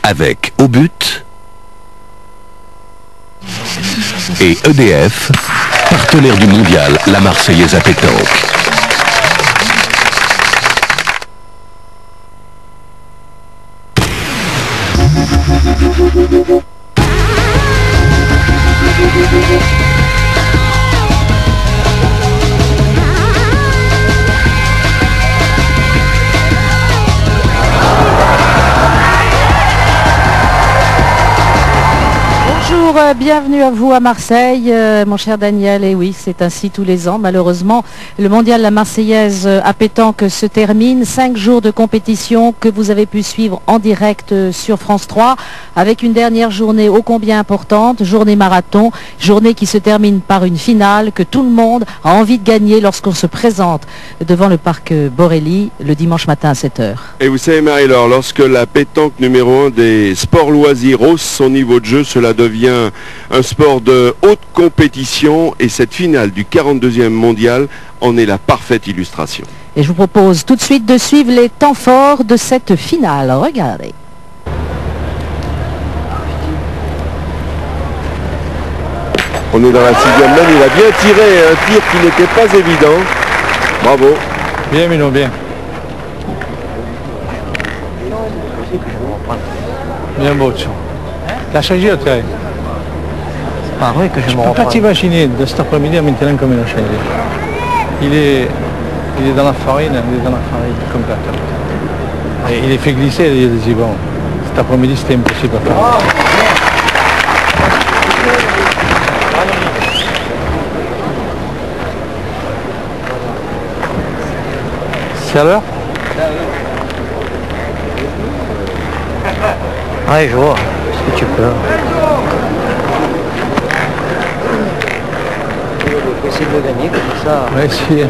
avec Au But et EDF, partenaire du mondial, la Marseillaise à pétanque. Bienvenue à vous à Marseille, mon cher Daniel. Et oui, c'est ainsi tous les ans. Malheureusement, le mondial La Marseillaise à pétanque se termine. 5 jours de compétition que vous avez pu suivre en direct sur France 3, avec une dernière journée ô combien importante, journée marathon, journée qui se termine par une finale que tout le monde a envie de gagner lorsqu'on se présente devant le parc Borelli le dimanche matin à 7 h. Et vous savez, Marie-Laure, lorsque la pétanque numéro 1 des sports loisirs hausse son niveau de jeu, cela devient un sport de haute compétition, et cette finale du 42e mondial en est la parfaite illustration. Et je vous propose tout de suite de suivre les temps forts de cette finale. Regardez. On est dans la 6e main, il a bien tiré un tir qui n'était pas évident. Bravo. Bien, Mino, bien. Bien, Boccio. Lascia agire, te. Ah oui, que je Tu me peux pas reprends. t'imaginer de cet après-midi maintenant comme il a changé. Il est dans la farine, complètement. Et il est fait glisser, il dit bon, cet après-midi c'était impossible à faire. C'est à l'heure? Ouais, je vois. Est-ce que tu peux? On va essayer de le gagner comme ça. Ouais, si.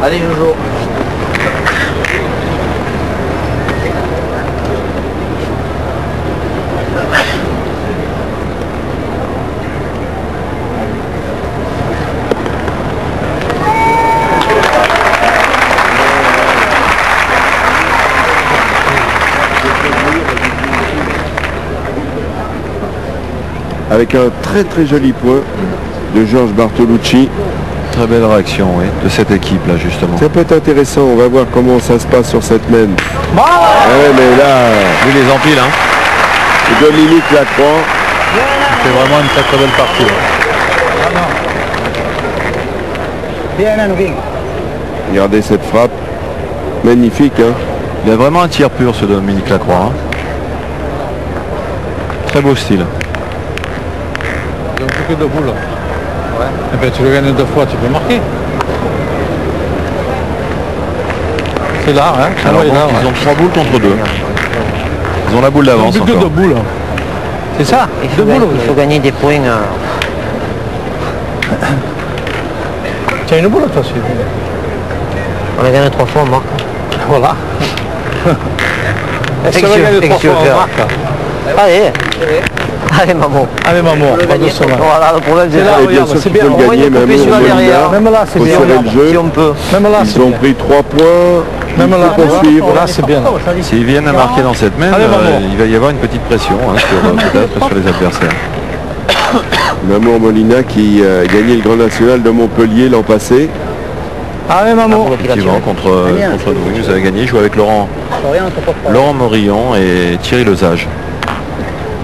Allez, Jojo. Avec un très très joli point de Georges Bartolucci. Très belle réaction, oui, de cette équipe là justement. Ça peut être intéressant, on va voir comment ça se passe sur cette mène. Ouais, mais là, Vu les empiles, hein. Dominique Lacroix. C'est vraiment une très très belle partie. Regardez cette frappe. Magnifique, hein. Il a vraiment un tir pur ce Dominique Lacroix. Hein. Très beau style. Ils ont plus que 2 boules. Ouais. Et ben, tu le gagnes 2 fois, tu peux marquer. C'est là, hein. Alors Ouais, bon, là, ils ouais. ont 3 boules contre 2. Ils ont la boule Ils ont d'avance plus que 2 encore. boules. C'est ça, Il 2 boules. faut gagner des points. Tu as une boule toi aussi. On a gagné 3 fois, on marque. Voilà. Est-ce Qu'est-ce qu'on va que gagner tu 3 veux fois, faire? on marque? Allez. Allez, maman. Allez, maman, On le pas gagne. doucement. Voilà, le problème c'est C'est là, là. Et bien regarde, sûr c'est qu'il bien. faut le On gagner, va même couper au sur la Molina. derrière. Même là, c'est Faut bien. serrer le jeu. Si on peut. Même là, c'est Ils ont bien. pris 3 points. Même là, Il faut poursuivre. là, c'est bien. S'ils viennent à marquer dans cette main, Allez, maman. il va y avoir une petite pression hein, peut-être sur les adversaires. Mamour Molina qui a gagné le Grand National de Montpellier l'an passé. Allez, maman. Effectivement, contre nous, vous avez gagné. Je joue avec Laurent Morillon et Thierry Lezage.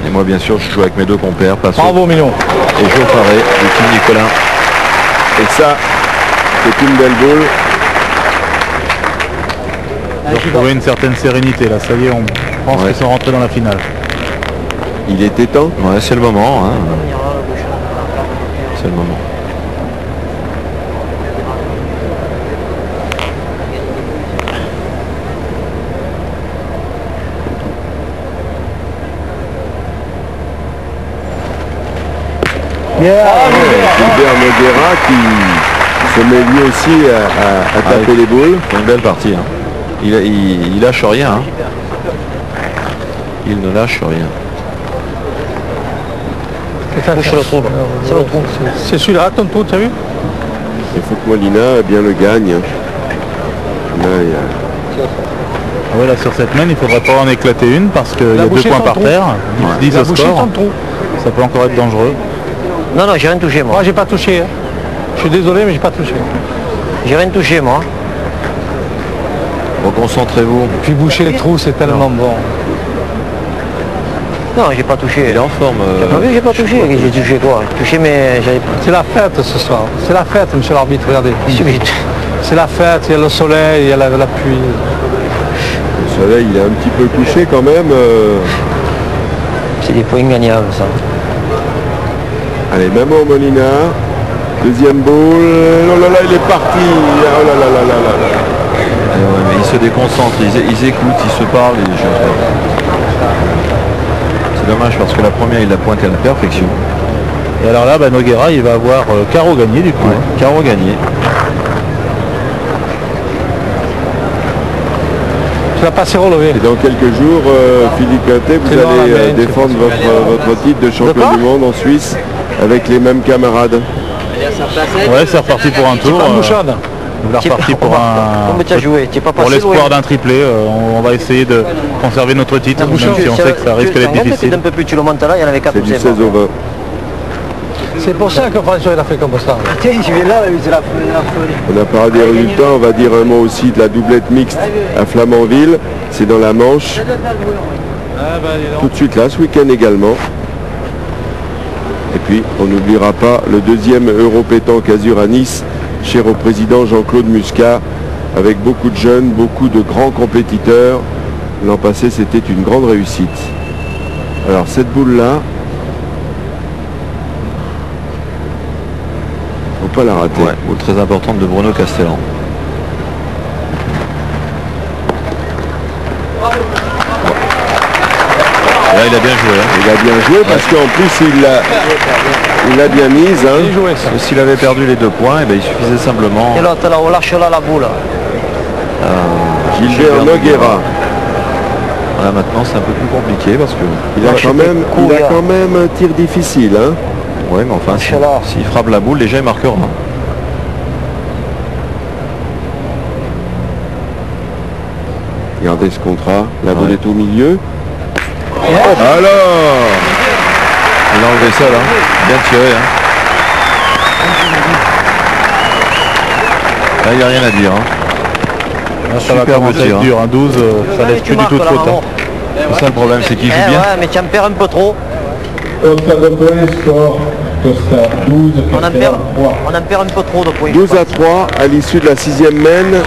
Et moi, bien sûr, je joue avec mes 2 compères, Passot Bravo, Mignon. et Joe Faré, du team Nicolas. Et ça, c'est une belle boule. Ils ont retrouvé une certaine sérénité là, ça y est, on pense Ouais. qu'ils sont rentrés dans la finale. Il était temps. Ouais, c'est le moment. Hein. C'est le moment. Gilbert Noguera qui se met lui aussi à taper les boules. C'est une belle partie. Hein. Il lâche rien. Hein. Il ne lâche rien. Bouche le trou. C'est le trou. C'est celui-là, ton trou, tu as vu? Il faut que Molina bien le gagne. Là, il y a... Ah ouais, là sur cette main, il faudrait pas en éclater une parce qu'il y a 2 points par terre, 10 Il a au bouché score. ton trou. Ça peut encore être dangereux. Non, non, j'ai rien touché, moi. Moi, j'ai pas touché. Hein. Je suis désolé, mais j'ai pas touché. J'ai rien touché, moi. Reconcentrez-vous. Puis boucher les trous, c'est tellement bon. Non, j'ai pas touché. Il est en forme. T'as pas vu, j'ai pas touché. J'ai touché quoi? Touché, mais j'avais pas. C'est la fête ce soir. C'est la fête, monsieur l'arbitre, regardez. Subite. C'est la fête, il y a le soleil, il y a la pluie. Le soleil, il est un petit peu couché quand même. C'est des points gagnables, ça. Allez, Memo Molina. Deuxième boule. Oh là là, il est parti. Oh là là là là là là. Ouais, mais ils se déconcentrent, ils écoutent, ils se parlent. C'est dommage parce que la première, il l'a pointé à la perfection. Et alors là, Noguera, il va avoir carreau gagné du coup. Ouais, carreau gagné. Tu l'as passé relevé. Et dans quelques jours, Philippe Quintet, vous C'est dans la allez main, défendre votre titre de champion du monde en Suisse avec les mêmes camarades. Ouais, c'est reparti pour un tour. Pas bouchonne. Il est reparti pour Comment tu as joué? Tu n'es pas pour passé l'espoir loin. d'un triplé. On va essayer de conserver notre titre, même si on sait que ça risque d'être difficile. Un peu plus, tu le montes là, il y en avait 4 C'est ou du 5. 16 au 20. C'est pour ça que François il a fait comme ça. Tiens, je vais là, c'est la folie. On a parlé des résultats, on va dire un mot aussi de la doublette mixte à Flamanville. C'est dans la Manche. Tout de suite là, ce week-end également. Et puis, on n'oubliera pas le deuxième Europétanque Azur à Nice, cher au président Jean-Claude Muscat, avec beaucoup de jeunes, beaucoup de grands compétiteurs. L'an passé, c'était une grande réussite. Alors, cette boule-là, faut pas la rater. Ouais, boule très importante de Bruno Castellan. Et là, il a bien joué. Hein. Il a bien joué parce qu'en plus, il l'a bien mise. Hein. Il jouait ça. S'il avait perdu les 2 points, il suffisait simplement... Et l'autre là, on lâche là la boule. Gilbert Noguera. Voilà, maintenant c'est un peu plus compliqué parce que... Il a quand même un tir difficile. Hein. Ouais, mais enfin, s'il frappe la boule, déjà il marquera. Regardez ce contrat. La boule est au milieu. Alors, il a enlevé ça là. Bien tiré. Hein. Là, il n'y a rien à dire. Hein. Là, ça va Superbe commencer à tir, être hein. dur. 12, ça laisse plus du tout de faute. Hein. C'est ça le problème, c'est qu'il joue bien. Ouais, mais tu en perds un peu trop. On en perd un peu trop de points. 12 à 3 à l'issue de la 6e mène.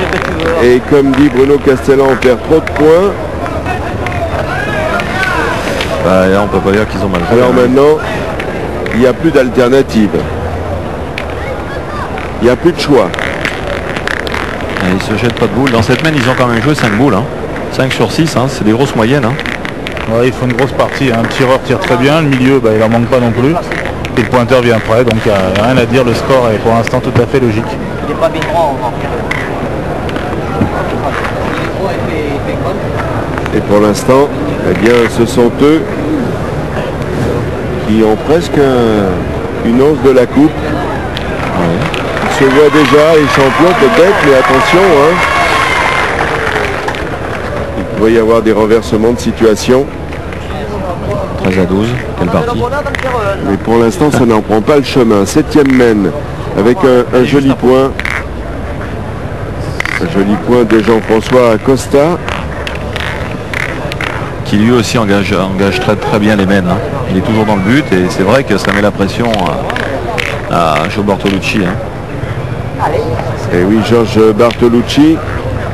Et comme dit Bruno Castellan, on perd trop de points. Bah, là, on peut pas dire qu'ils ont mal joué. Alors maintenant, il n'y a plus d'alternative. Il n'y a plus de choix. Ils se jettent pas de boules. Dans cette mène, ils ont quand même joué 5 boules. Hein. 5 sur 6, hein. C'est des grosses moyennes. Hein. Ouais, il faut une grosse partie. Un tireur tire très bien, le milieu, il en manque pas non plus. Et le pointeur vient près, donc rien à dire. Le score est pour l'instant tout à fait logique. Il n'est pas bien droit encore. Et pour l'instant, eh bien, ce sont eux qui ont presque une once de la coupe. Ils se voient déjà les champions peut-être, mais attention, hein. Il pourrait y avoir des renversements de situation. 13 à 12, quelle partie. Mais pour l'instant, ça n'en prend pas le chemin. 7e mène avec un joli point. Un joli point de Jean-François Costa. Qui lui aussi engage très bien les mènes. Hein. Il est toujours dans le but et c'est vrai que ça met la pression à Joe Bartolucci. Hein. Et oui, Georges Bartolucci,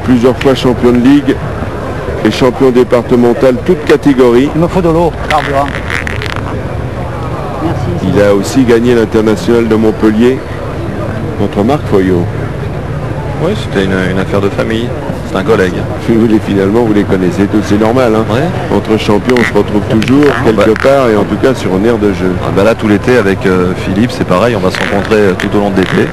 plusieurs fois champion de ligue et champion départemental, toutes catégories. Il me faut de l'eau, carburant. Il a aussi gagné l'international de Montpellier contre Marc Foyot. Oui, c'était une affaire de famille. C'est un collègue. Finalement, vous les connaissez tous, c'est normal. Hein. Ouais. Entre champions, on se retrouve toujours quelque part et en tout cas sur un air de jeu. Ah bah là, tout l'été avec Philippe, c'est pareil. On va se rencontrer tout au long de l'été.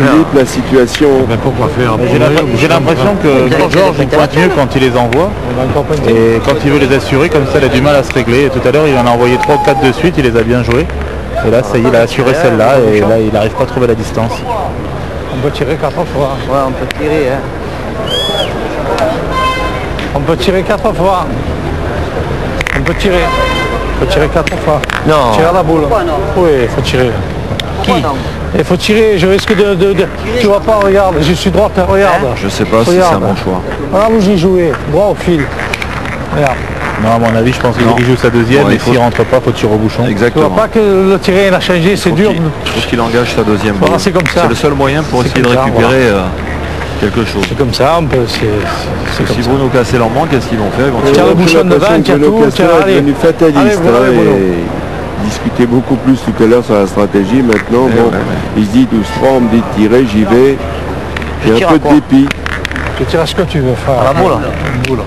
Philippe, la situation. Pourquoi faire? J'ai l'impression que Georges il pointe mieux quand il les envoie et quand il veut les assurer, comme ça il a du mal à se régler. Et tout à l'heure il en a envoyé 3 ou 4 de suite, il les a bien joués. Et là ça y est, il a assuré celle-là et là il n'arrive pas à trouver la distance. On peut tirer 4 fois. Ouais, on peut tirer. Hein. On peut tirer 4 fois. On peut tirer. Il faut tirer 4 fois. Non. Tirer à la boule. Oui, il faut tirer. Qui? Il faut tirer, je risque de... Tu vois pas, regarde, je suis droite, regarde. Je sais pas si c'est un bon choix. Voilà où j'ai joué, droit au fil. Regarde. Non, à mon avis, je pense qu'il joue sa deuxième et s'il rentre pas, faut tirer au bouchon. Exactement. Tu vois pas que le tiré il a changé, c'est dur. Je trouve qu'il engage sa deuxième Voilà, boule. c'est comme ça. C'est le seul moyen pour essayer de récupérer quelque chose. C'est comme ça, on peut... Si Bruno Castel en manque, qu'est-ce qu'ils vont faire? Ils vont Tiens, le tirer. bouchon devant, tiens tout, tiens, allez. devenu fataliste. Allez, voilà, hein, Bruno. et il discutait beaucoup plus tout à l'heure sur la stratégie. Maintenant, bon, il se dit 12 francs, on me dit de tirer, j'y vais. Il y a un peu de dépit. Tu tires ce que tu veux faire. À la boule. Une boule.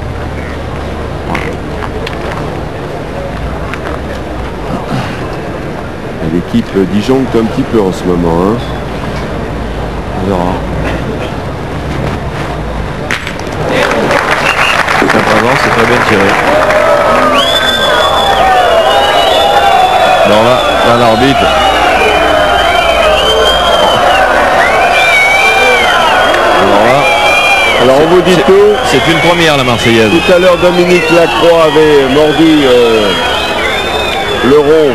Et l'équipe disjoncte un petit peu en ce moment. Hein. On verra. C'est très bien tiré. Alors là l'arbitre. Alors on vous dit tout. C'est une première la Marseillaise. Tout à l'heure Dominique Lacroix avait mordu le rond.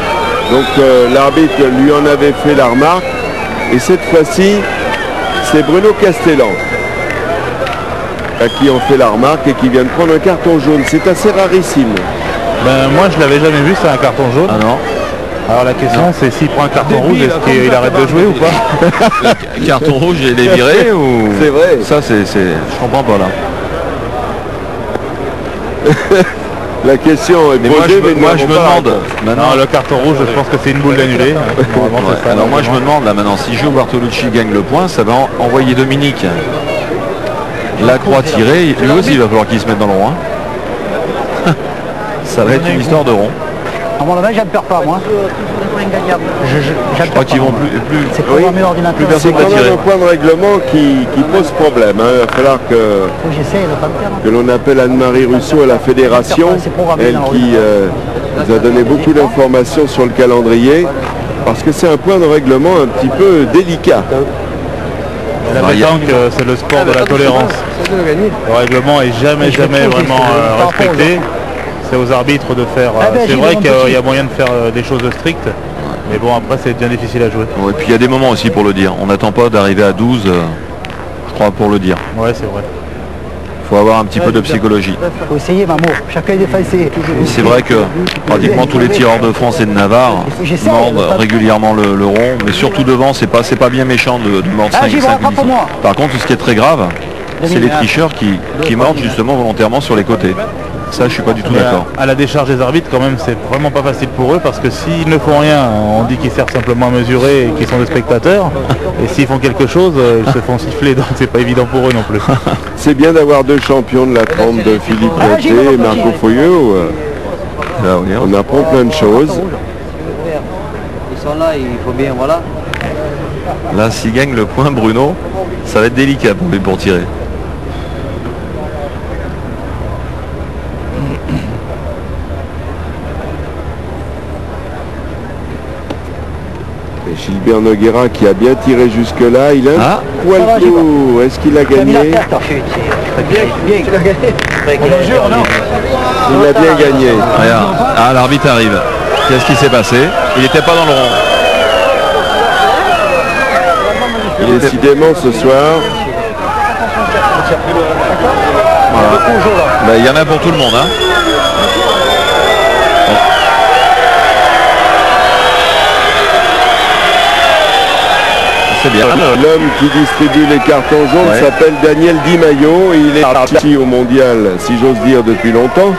Donc l'arbitre lui en avait fait la remarque. Et cette fois-ci, c'est Bruno Castellan à qui on fait la remarque et qui vient de prendre un carton jaune. C'est assez rarissime. Ben, moi je l'avais jamais vu, c'est un carton jaune. Ah non. Alors la question c'est s'il prend un carton rouge, est-ce qu'il arrête de jouer ou pas? Carton rouge, il est viré ou... C'est vrai. Ça c'est... Je comprends pas là. La question est posée, mais moi je me demande. Non, le carton rouge, je pense que c'est une boule d'annulé. Alors moi je me demande là maintenant, si Gio Bartolucci gagne le point, ça va envoyer Dominique Lacroix tiré, lui aussi il va falloir qu'il se mette dans le rond. Hein. Ça va être une histoire de rond. À mon avis, j'en perds pas, moi. Je crois qu'ils vont plus C'est programmé ordinateur. plus personne c'est va quand même tirer. un point de règlement qui pose problème. Hein. Il va falloir que l'on appelle Anne-Marie Rousseau à la fédération, elle qui nous a donné beaucoup d'informations sur le calendrier, parce que c'est un point de règlement un petit peu délicat. La pétanque, c'est le sport de la tolérance. Le règlement est jamais vraiment respecté. C'est aux arbitres de faire... c'est vrai qu'il y a moyen de faire des choses strictes, mais bon après c'est bien difficile à jouer. Et puis il y a des moments aussi pour le dire. On n'attend pas d'arriver à 12, je crois, pour le dire. Ouais, c'est vrai. Il faut avoir un petit peu de psychologie. Il faut essayer, maman. Chacun défend ses... Et c'est vrai que pratiquement tous les tireurs de France et de Navarre mordent régulièrement le rond, mais surtout devant, c'est pas bien méchant de mordre 5 minutes. Par contre, ce qui est très grave, c'est les tricheurs qui mordent justement volontairement sur les côtés. Ça, je suis pas du tout d'accord. À la décharge des arbitres, quand même, c'est vraiment pas facile pour eux parce que s'ils ne font rien, on dit qu'ils servent simplement à mesurer et qu'ils sont des spectateurs. Et s'ils font quelque chose, ils se font siffler, donc c'est pas évident pour eux non plus. C'est bien d'avoir deux champions de la trempe de Philippe Monté et Marco Foyeux. On apprend plein de choses. Ils sont là, il faut bien, voilà. Là, s'il gagne le point, Bruno, ça va être délicat pour lui pour tirer. Et Gilbert Noguera qui a bien tiré jusque-là, il a un poil plus. Est-ce qu'il a gagné? Il a bien gagné. Regarde. Ah, l'arbitre arrive. Qu'est-ce qui s'est passé? Il n'était pas dans le rond. Décidément ce soir. Voilà. Ben, il y en a pour tout le monde. Hein. C'est bien. L'homme qui distribue les cartons jaunes s'appelle Daniel Di Maio. Il est parti au mondial, si j'ose dire, depuis longtemps.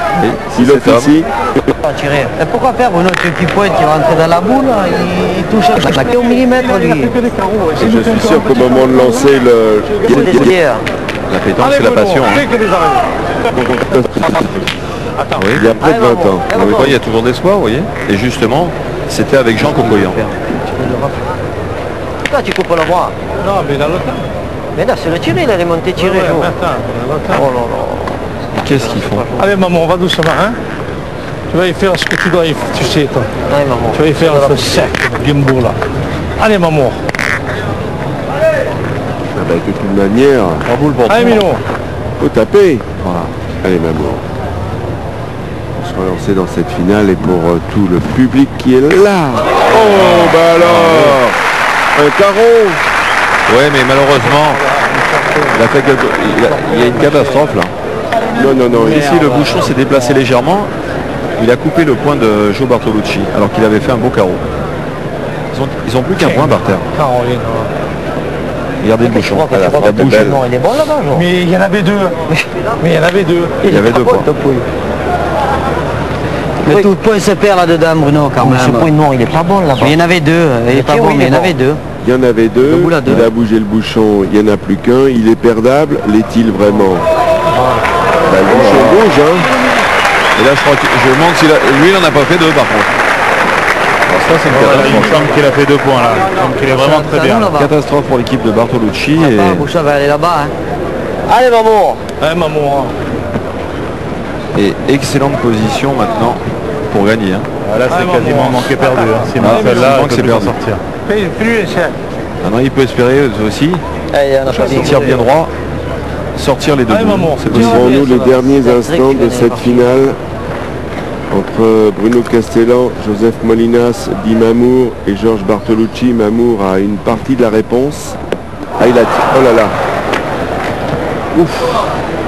Il officie. Et pourquoi faire Bruno? Ce petit point qui rentre dans la boule, il touche au millimètre lui. Et je suis sûr qu'au moment de lancer le... La pétanque, c'est la passion. Hein. Oui. Il y a près de 20 ans. Non, mais quoi, il y a toujours d'espoir, vous voyez. Et justement, c'était avec Jean Cocoyan. Toi, tu coupes le bras. Non, mais dans le temps. Mais là, c'est le tiré, il est remonté tiré. Ouais, jour. maintenant, dans le temps. Oh là là. Qu'est-ce qu'ils font? Allez maman, on va doucement, hein. Tu vas y faire ce que tu dois y faire, tu sais, toi. Allez, maman. Tu vas y faire ce sec, Gimbourg, là. Allez, maman. Ah bah, de toute manière, Bravo pour Allez, Mino. faut taper. Voilà. Allez, maman. On se relancer dans cette finale et pour tout le public qui est là. Oh, bah alors, un carreau. Ouais, mais malheureusement, il y a une catastrophe là. Non, non, non. Ici, le bouchon s'est déplacé légèrement. Il a coupé le point de Joe Bartolucci, alors qu'il avait fait un beau carreau. Ils ont plus qu'un point par terre. Caroline. Regardez le bouchon. Tu vois La bouche. non, il est bon là-bas, Jean. Mais il y en avait deux. Mais il y en avait deux. Il y avait deux points. Mais tout le point se perd là-dedans, Bruno, quand même. Ce point noir, il est pas bon là-bas. Il y en avait deux. Il est pas bon, mais il y en avait deux. Il y en avait deux. Debout là, deux. Il a bougé le bouchon. Il n'y en a plus qu'un. Il est perdable. L'est-il vraiment? Bah, le bouchon bouge, hein. Et là, je crois que je me demande si lui, il n'en a pas fait deux par contre. Alors ça, c'est une Il me catastrophe. semble qu'il a fait 2 points là. Il me semble qu'il est vraiment très bien. là-bas. Catastrophe pour l'équipe de Bartolucci. Ah, Et... Bouchon va aller là-bas. Hein. Allez, maman. Allez, maman. Et excellente position maintenant pour gagner. Hein. Ah, là, c'est quasiment manqué perdu. Hein. Si Ah, celle-là, je il pense que peut c'est plus s'en perdu. sortir. Fais-lui un chèque. Maintenant, il peut espérer aussi Allez, on a pas sortir bien droit, sortir les deux Allez, bouts. maman. C'est possible. Vivons-nous les derniers C'est instants de cette finale entre Bruno Castellan, Joseph Molinas, Di Mamour et Georges Bartolucci. Mamour a une partie de la réponse. Ah, il a... Oh là là. Ouf.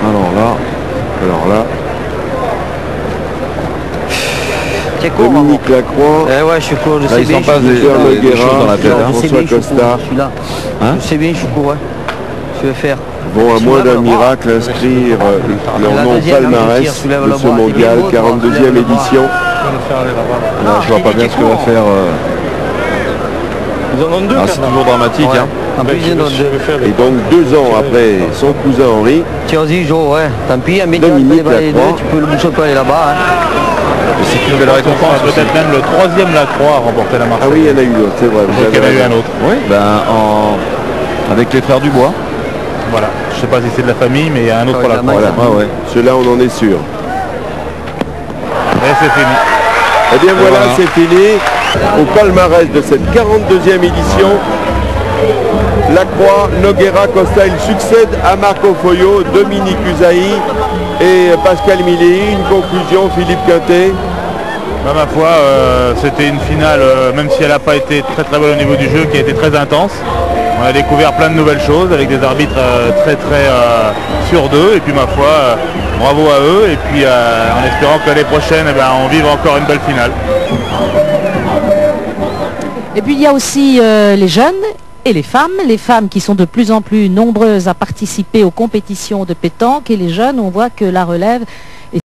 Alors là, C'est court, maman. Dominique Lacroix, Eh ouais, je suis court, je Là, sais il bien. s'en passe Peter des choses dans la tête. Noguera, Hein. Je sais François bien, je suis Costa court, je suis là. Hein Je sais bien, je suis court, ouais. Je vais faire. vont à moins d'un Soulève le bras. miracle inscrire leur La nom deuxième, palmarès je tire, soulève de le ce bras. mondial, Il est beau, 42e soulève le bras. édition. Là, je vois pas bien ce que va faire. Ils en ont deux. Ah, c'est toujours dramatique. Ouais. Hein. En plus, il y en a deux. Et donc 2 ans après son cousin Henri, Tiens-y, Jo, ouais. Tant pis, un milieu, Dominique les deux, Lacroix. tu peux le bouchon peut aller là-bas. Hein. C'est une belle récompense. aussi. Peut-être même le 3e Lacroix à remporter la ah Marseille. oui, il y en a eu d'autres, c'est vrai. vous Donc il y en avez a eu raison. un autre. Oui, avec les frères Dubois. Voilà. Je sais pas si c'est de la famille, mais il y a un autre Ouais, la Lacroix. main, Voilà, Ouais, ouais. ceux-là on en est sûr. Et c'est fini. Eh bien voilà, voilà. c'est fini. Au palmarès de cette 42e édition, Lacroix, Noguera, Costa, il succède à Marco Foyo, Dominique Usaï et Pascal Milly. Une conclusion, Philippe Quintet. Bah, ma foi, c'était une finale, même si elle n'a pas été très très bonne au niveau du jeu, qui a été très intense. On a découvert plein de nouvelles choses avec des arbitres très sûrs d'eux. Et puis ma foi, bravo à eux. Et puis en espérant que l'année prochaine, on vive encore une belle finale. Et puis il y a aussi les jeunes et les femmes qui sont de plus en plus nombreuses à participer aux compétitions de pétanque. Et les jeunes, on voit que la relève